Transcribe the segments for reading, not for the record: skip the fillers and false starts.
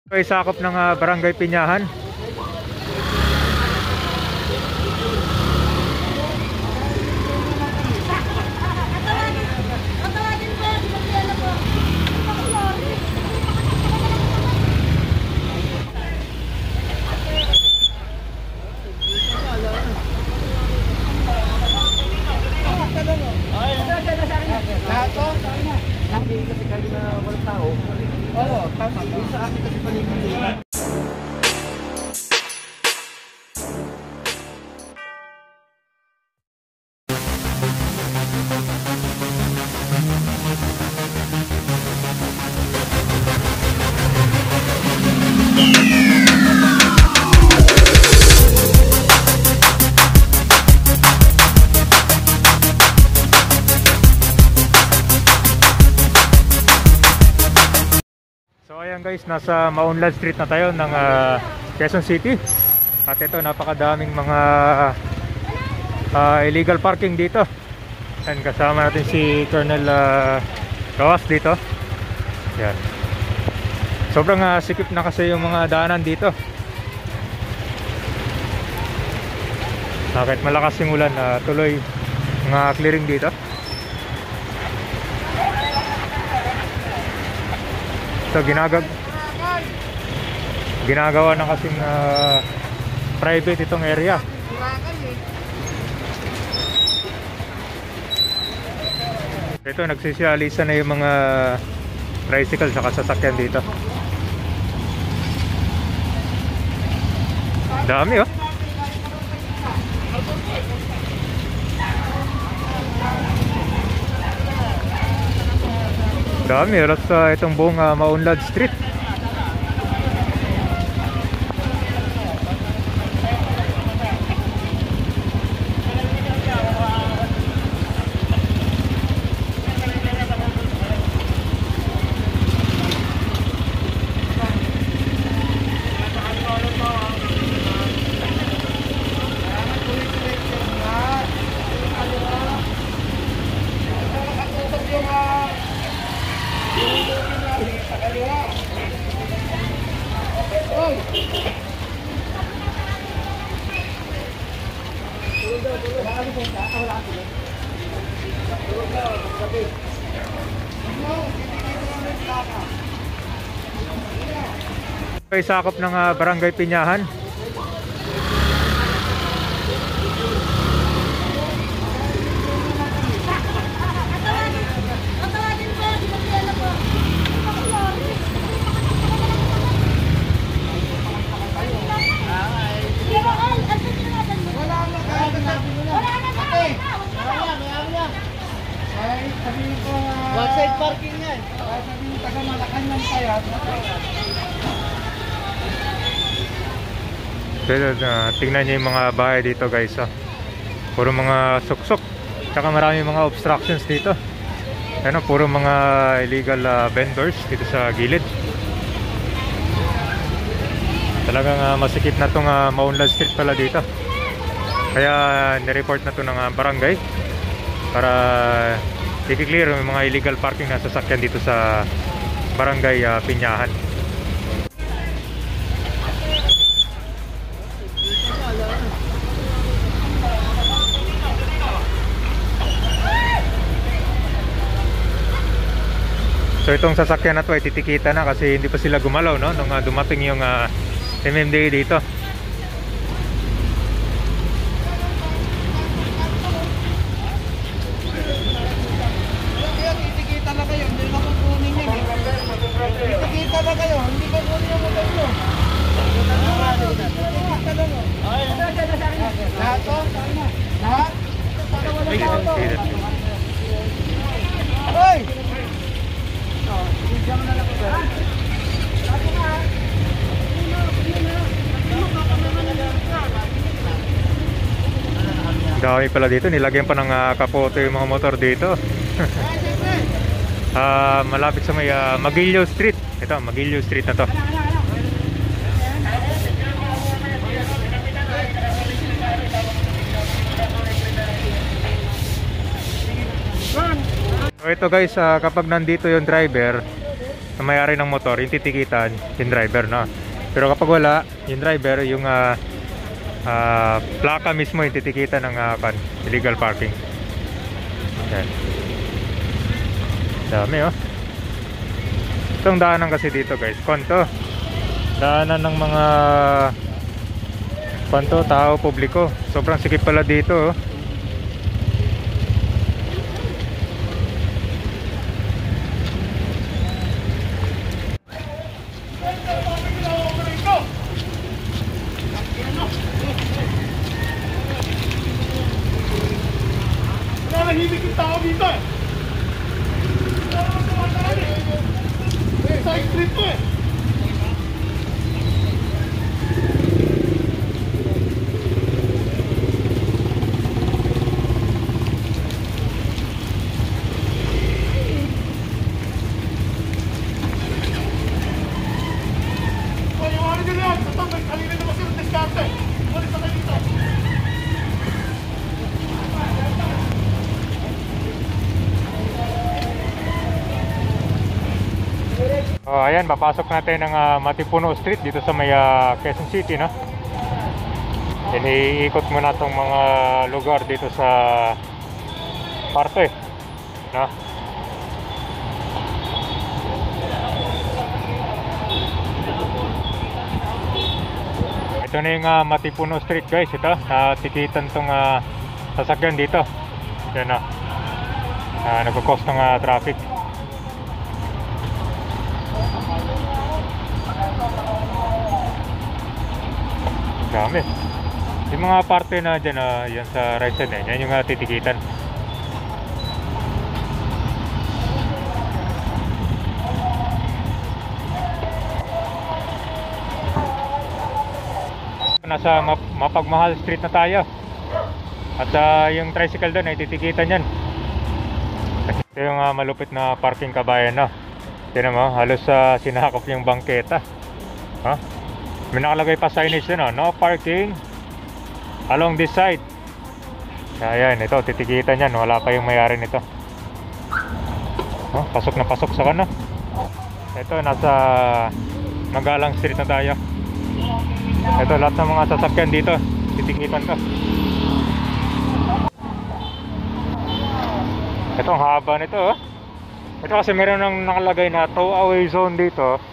Ay sakop ng Barangay Pinyahan. So ayan guys, nasa Maunlad Street na tayo ng Quezon City. At ito, napakadaming mga illegal parking dito. And kasama natin si Colonel Roas dito. Yan. Sobrang sikip na kasi yung mga daanan dito. Kahit malakas yung ulan, tuloy mga clearing dito. So ginagawa na kasing private itong area. Ito, nagsisialisa na yung mga tricycle sa sasakyan dito. Dami oh. Dami halos itong buong Maunlad Street. Ay sakop ng Barangay Pinyahan. One side parking yan. Sabi yung taga Malacanang kaya. Pero tingnan nyo yung mga bahay dito guys. Puro mga suksok. Tsaka marami mga obstructions dito. Ano, puro mga illegal vendors dito sa gilid. Talagang masikip na itong Maunlad Street pala dito. Kaya nireport na ito ng barangay para i-clear yung mga illegal parking na sasakyan dito sa Barangay Pinyahan. So itong sasakyan na to ay titikita na kasi hindi pa sila gumalaw, no, nung dumating yung MMDA dito. Dami pala dito, nilagyan pa ng kapote yung mga motor dito. Malapit sa may Magilio Street. Ito, Magilio Street na to. So ito guys, kapag nandito yung driver, na may-ari ng motor, yung titikitan yung driver, no? Pero kapag wala, yung driver, yung plaka mismo yung titikitan ng illegal parking. Yan. Dami, oh. Itong daanan kasi dito, guys, konto daanan ng mga konto tao, publiko. Sobrang sikip pala dito, oh. Nahihimik yung tao dito eh. Side street to eh. Paliwanag nyo yan. Basta may kanina naman sila diskarte. Ulit sa dito. Oh, ayan, papasok natin ng Matipuno Street dito sa may Quezon City, no? Iniikot mo na itong mga lugar dito sa parte, no? Ito na yung Matipuno Street, guys. Ito, tikitan itong sasakyan dito. Yan na, nagkakos ng traffic. Dami. Yung mga parte na dyan, yan sa right side, yan yung titikitan. Nasa Mapagmahal Street na tayo. At yung tricycle doon ay titikitan yan. Ito yung malupit na parking, kabayan, no? Tignan mo, halos sinakop yung bangketa. May nakalagay pa signage yun, no parking along this side. Ayan, ito, titikitan yan. Wala pa yung may-ari nito. Pasok na pasok sa kana. Ito, nasa Magalang Street na tayo. Ito, lahat ng mga sasakyan dito titikitan to. Ito, ang haba nito, oh. Ito kasi meron nang nakalagay na tow away zone dito.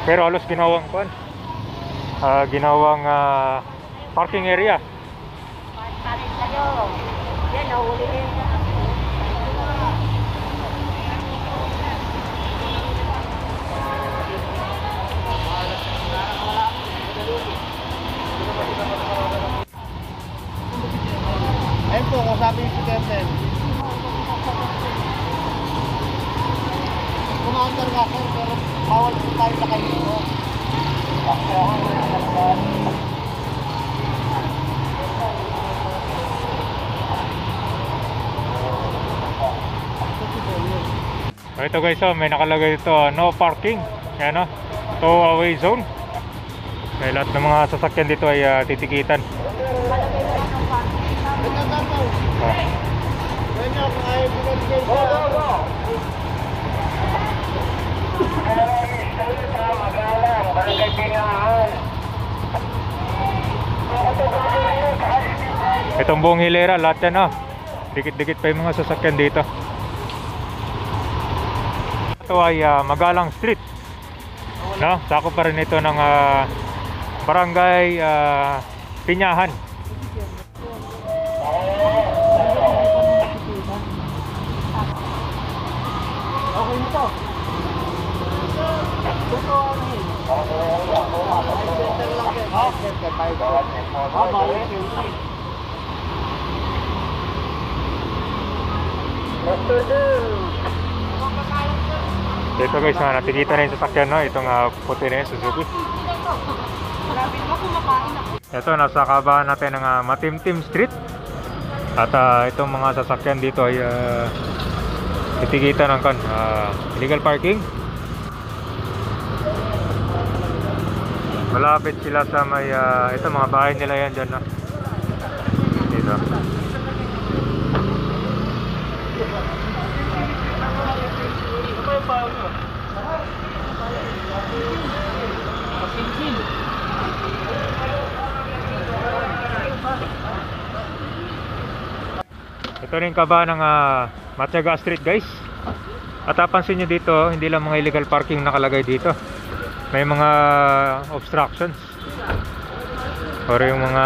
Pero halos ginawang parking area. Palit kayo. Yan, nahuli rin. Ayun po, kasabi yung si Kessel. Kumaandar ka sir, pero bawal po tayo na kayo dito. Ito guys, may nakalagay dito, no parking. Yan, tow away zone. May lahat ng mga sasakyan dito ay titikitan. Itong buong hilera, lahat yan, dikit-dikit pa yung mga sasakyan dito. Ito ay Magalang Street, no? Sakop pa rin ito ng Barangay Pinyahan. Okay nito. Dito guys, natikita na yung sasakyan, no? Itong puti na yung Suzuki. Ito, nasa kabahan natin ng Matimtim Street. At itong mga sasakyan dito ay titikita ng illegal parking. Malapit sila sa may ito, mga bahay nila yan dyan, no? Dito. Ito rin kaba ng Matyaga Street guys. At pansin nyo dito, hindi lang mga illegal parking nakalagay dito. May mga obstructions. Or yung mga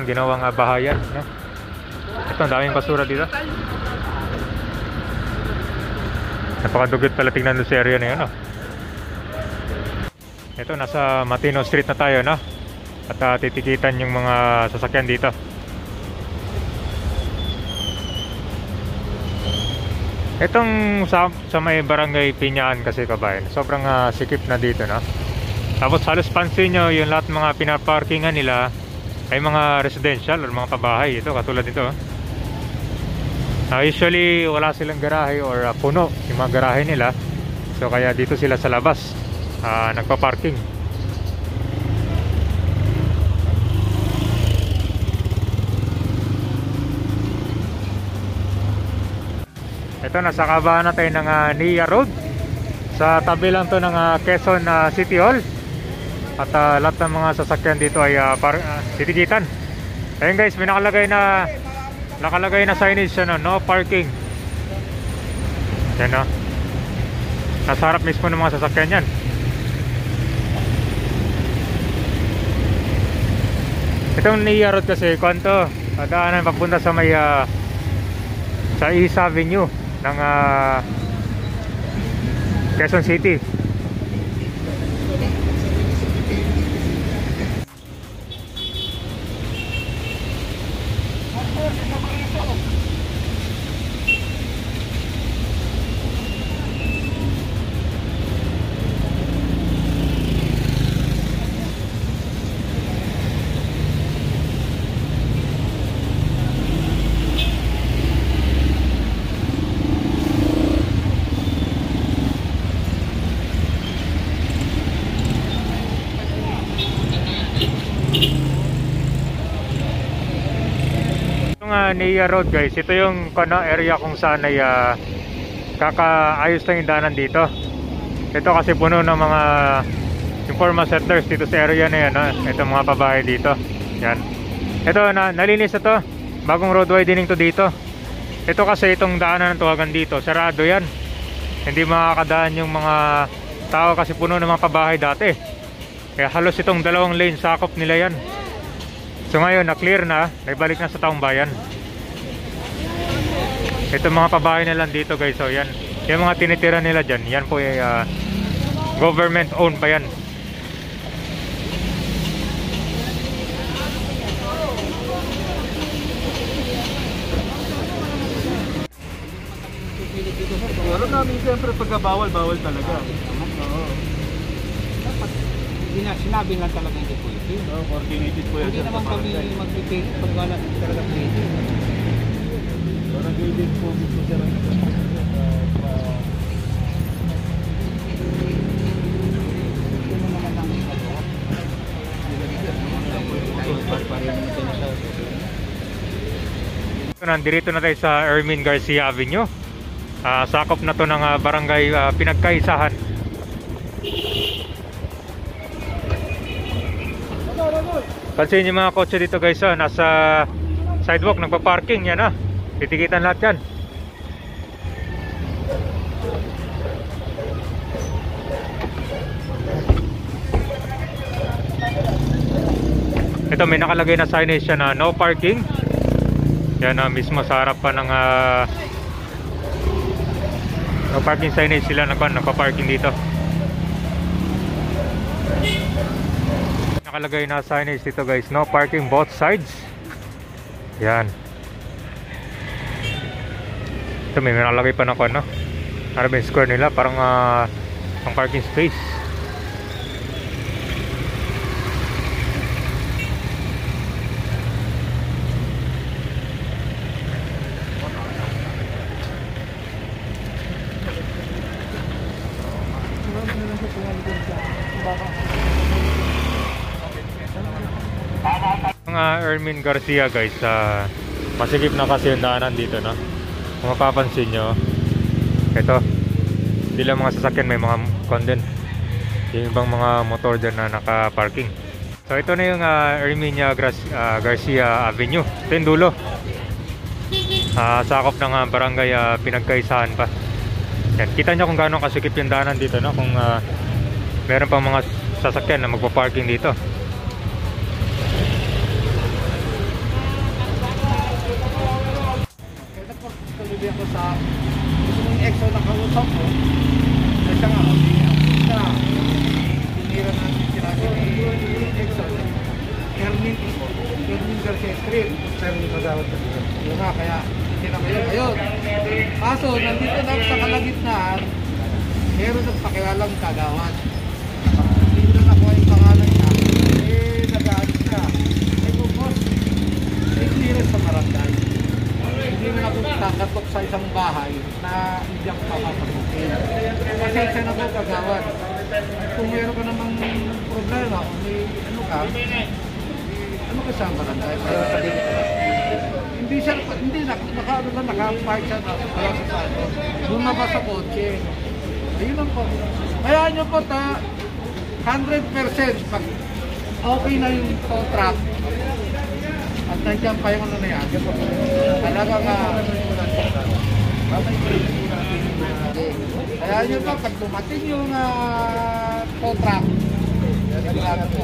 ginawang bahayan, no? Ito, ang daming basura dito. Napakadugyot pala tingnan doon sa area na yun, no? Ito, nasa Matino Street na tayo, no? At titikitan yung mga sasakyan dito. Itong sa may barangay Piñaan kasi kabayan, sobrang sikip na dito, no? Tapos halos pansin nyo yung lahat mga pinaparkingan nila ay mga residential or mga pabahay. Ito, katulad nito, usually wala silang garahe or puno yung mga garahe nila. So kaya dito sila sa labas nagpa-parking. Ito, nasa kabahan na tayo ng Nia Road. Sa tabi lang to ng Quezon City Hall. At lahat ng mga sasakyan dito ay titikitan. Ayun guys, may nakalagay na signage siya, no parking. Yan, no? Nasa harap mismo ng mga sasakyan yan. Itong Nia Road kasi, kwanto daanan papunta sa may sa East Avenue ng Quezon City. Nia Road guys, ito yung area kung saan ay kakaayos lang yung daanan dito. Ito kasi puno ng mga informal settlers dito sa area na yan, no? Ito mga pabahay dito. Yan. Ito, nalinis ito. Bagong road widening to dito. Ito kasi itong daanan ng tuwagan dito, sarado yan. Hindi makakadaan yung mga tao kasi puno ng mga pabahay dati. Kaya halos itong 2 lane sakop nila yan. So ngayon na-clear na, naibalik na sa taong bayan. Ito mga pabahay na lang dito guys. So yan, yung mga tinitira nila dyan, yan po ay government owned pa yan. Alam namin siyempre pagka bawal talaga. Oo. Dapat sinabi lang talaga hindi pwede. Oo, coordinated po yan. Hindi naman kami mag-dictate pag wala talaga pwede. Parang guided po gusto siya lang. Nandito na tayo sa Ermin Garcia Avenue. Sakop na to ng barangay Pinagkaisahan. Pansin yung mga kotse dito guys, nasa sidewalk nagpa-parking yan, titikitan lahat yan. Ito, may nakalagay na signage siya na no parking. Yan mismo sa harap pa ng no parking signage sila nagpa-parking dito. Nakalagay na signage dito guys, no parking both sides. Yan. Ito, may nakalagay pa ng Arabian Square nila, parang ang parking space. Ang Ermin Garcia guys, masikip na kasi yung daanan dito, no? Kung mapapansin nyo, ito, hindi lang mga sasakyan, may mga content, yung ibang mga motor dyan na naka-parking. So ito na yung Ermin Garcia Avenue. Ito yung dulo. sakop ng barangay Pinagkaisahan pa. Yan, kita nyo kung gaano kasikip yung daanan dito, no? Kung meron pang mga sasakyan na magpa-parking dito. Kaya po, kalubi ako sa gusto mong exo na kausap ko. Kasi nga, tinira natin sinabi ni exo. Kermin Garcia Street. Kermin Magawad ka dito. Yung nga, kaya hindi na kayo ngayon. Kaso, nandito na sa kalagitnaan, meron nagpakilalang kagawad. Dito na nakuha yung pangalan niya. Nag-aalis ka. Boss, may clearance sa barangay. Hindi na ako tatatok sa isang bahay na hindi ako papapagutin. Kasi siya na po kagawad. Kung meron ka namang problema, kung may ano ka, ano ka sa barangay? Hindi siya, hindi, naka-park siya na wala sa sado. Bumaba sa kotse. Ayun lang po. Kaya nyo po 100% pag okay na yung contract at nandiyan pa yung ano na yan. Talagang kaya nyo po pag dumating yung contract, po.